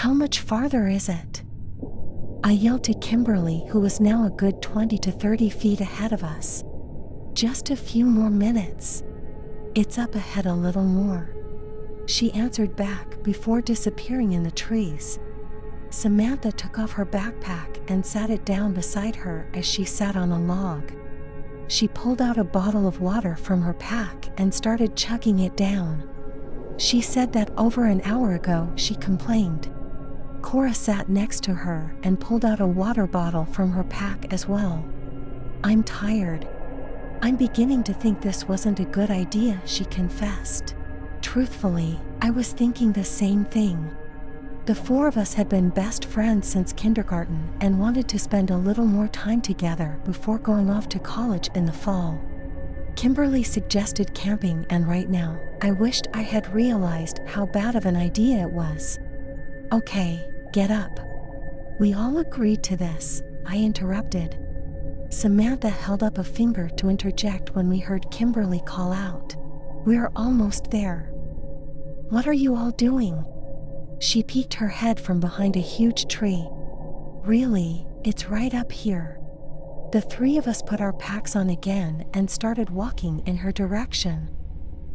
How much farther is it? I yelled to Kimberly, who was now a good 20 to 30 feet ahead of us. Just a few more minutes. It's up ahead a little more. She answered back before disappearing in the trees. Samantha took off her backpack and sat it down beside her as she sat on a log. She pulled out a bottle of water from her pack and started chugging it down. She said that over an hour ago she complained. Cora sat next to her and pulled out a water bottle from her pack as well. I'm tired. I'm beginning to think this wasn't a good idea, she confessed. Truthfully, I was thinking the same thing. The four of us had been best friends since kindergarten and wanted to spend a little more time together before going off to college in the fall. Kimberly suggested camping, and right now, I wished I had realized how bad of an idea it was. Okay, get up. We all agreed to this, I interrupted. Samantha held up a finger to interject when we heard Kimberly call out. We're almost there. What are you all doing? She peeked her head from behind a huge tree. Really, it's right up here. The three of us put our packs on again and started walking in her direction.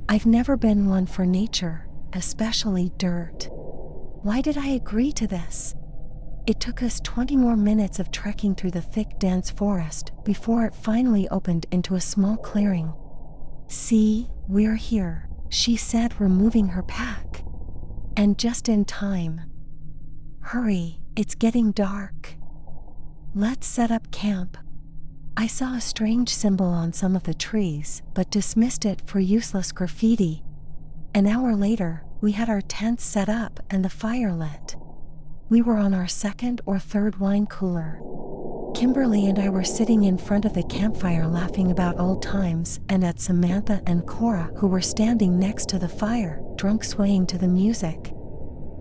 I've never been one for nature, especially dirt. Why did I agree to this? It took us 20 more minutes of trekking through the thick, dense forest before it finally opened into a small clearing. See, we're here, she said, removing her pack. And just in time. Hurry, it's getting dark. Let's set up camp. I saw a strange symbol on some of the trees, but dismissed it for useless graffiti. An hour later, we had our tents set up and the fire lit. We were on our second or third wine cooler. Kimberly and I were sitting in front of the campfire laughing about old times and at Samantha and Cora, who were standing next to the fire, drunk, swaying to the music.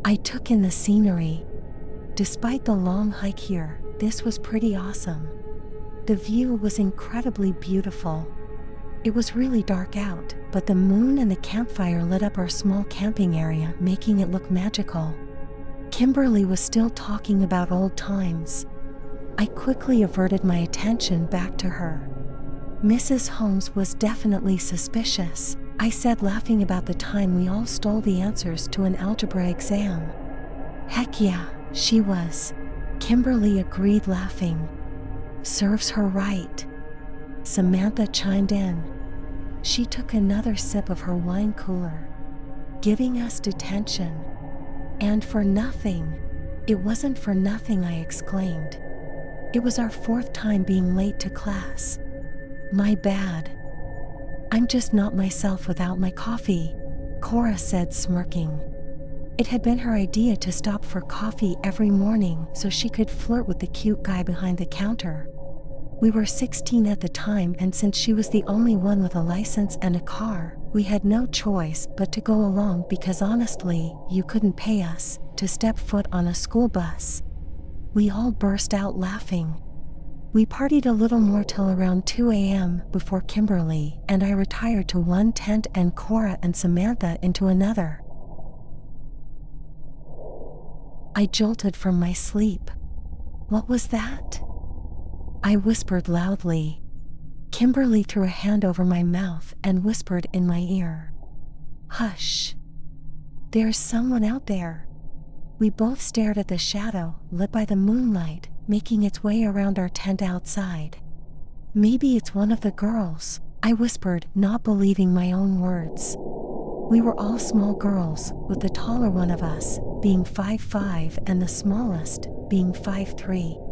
I took in the scenery. Despite the long hike here, this was pretty awesome. The view was incredibly beautiful. It was really dark out, but the moon and the campfire lit up our small camping area, making it look magical. Kimberly was still talking about old times. I quickly averted my attention back to her. Mrs. Holmes was definitely suspicious, I said, laughing about the time we all stole the answers to an algebra exam. Heck yeah, she was. Kimberly agreed, laughing. Serves her right. Samantha chimed in. She took another sip of her wine cooler, giving us detention. And for nothing. It wasn't for nothing, I exclaimed. It was our fourth time being late to class. My bad. I'm just not myself without my coffee, Cora said, smirking. It had been her idea to stop for coffee every morning so she could flirt with the cute guy behind the counter. We were 16 at the time, and since she was the only one with a license and a car, we had no choice but to go along because honestly, you couldn't pay us to step foot on a school bus. We all burst out laughing. We partied a little more till around 2 a.m. before Kimberly and I retired to one tent and Cora and Samantha into another. I jolted from my sleep. What was that? I whispered loudly. Kimberly threw a hand over my mouth and whispered in my ear. Hush. There's someone out there. We both stared at the shadow, lit by the moonlight, making its way around our tent outside. Maybe it's one of the girls, I whispered, not believing my own words. We were all small girls, with the taller one of us being 5'5" and the smallest being 5'3".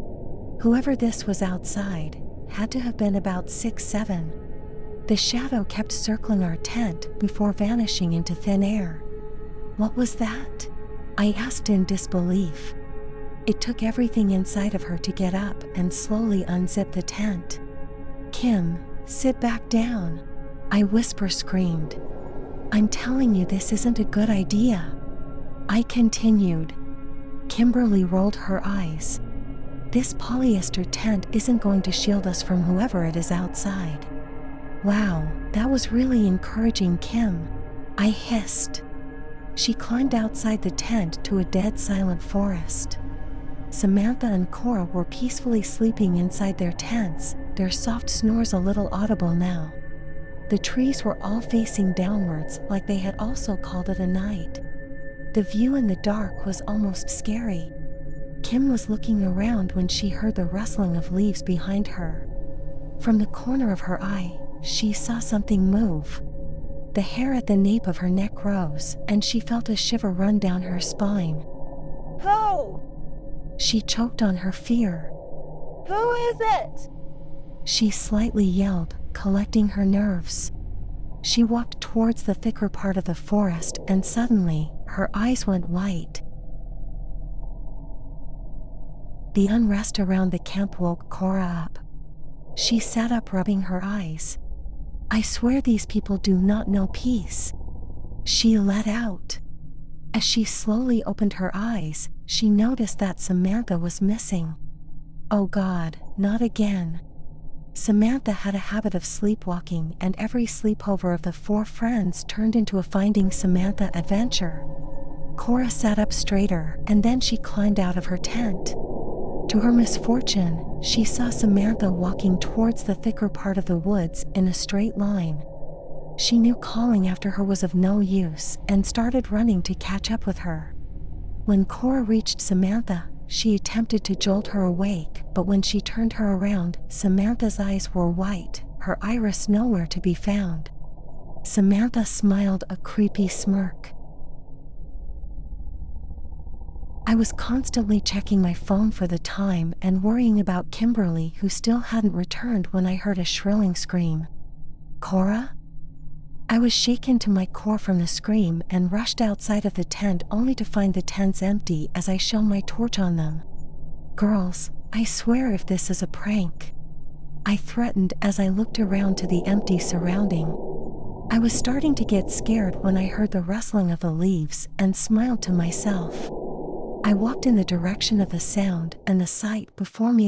Whoever this was outside had to have been about 6'7". The shadow kept circling our tent before vanishing into thin air. What was that? I asked in disbelief. It took everything inside of her to get up and slowly unzip the tent. Kim, sit back down, I screamed. I'm telling you, this isn't a good idea, I continued. Kimberly rolled her eyes. This polyester tent isn't going to shield us from whoever it is outside. Wow, that was really encouraging, Kim, I hissed. She climbed outside the tent to a dead silent forest. Samantha and Cora were peacefully sleeping inside their tents, their soft snores a little audible now. The trees were all facing downwards like they had also called it a night. The view in the dark was almost scary. Kim was looking around when she heard the rustling of leaves behind her. From the corner of her eye, she saw something move. The hair at the nape of her neck rose, and she felt a shiver run down her spine. Who? She choked on her fear. Who is it? She slightly yelled, collecting her nerves. She walked towards the thicker part of the forest, and suddenly, her eyes went white. The unrest around the camp woke Cora up. She sat up, rubbing her eyes. "I swear these people do not know peace," she let out. As she slowly opened her eyes, she noticed that Samantha was missing. Oh God, not again. Samantha had a habit of sleepwalking, and every sleepover of the four friends turned into a Finding Samantha adventure. Cora sat up straighter, and then she climbed out of her tent. To her misfortune, she saw Samantha walking towards the thicker part of the woods in a straight line. She knew calling after her was of no use, and started running to catch up with her. When Cora reached Samantha, she attempted to jolt her awake, but when she turned her around, Samantha's eyes were white, her iris nowhere to be found. Samantha smiled a creepy smirk. I was constantly checking my phone for the time and worrying about Kimberly, who still hadn't returned, when I heard a shrilling scream. "Cora?" I was shaken to my core from the scream and rushed outside of the tent, only to find the tents empty as I shone my torch on them. "Girls, I swear if this is a prank," I threatened as I looked around to the empty surrounding. I was starting to get scared when I heard the rustling of the leaves and smiled to myself. I walked in the direction of the sound, and the sight before me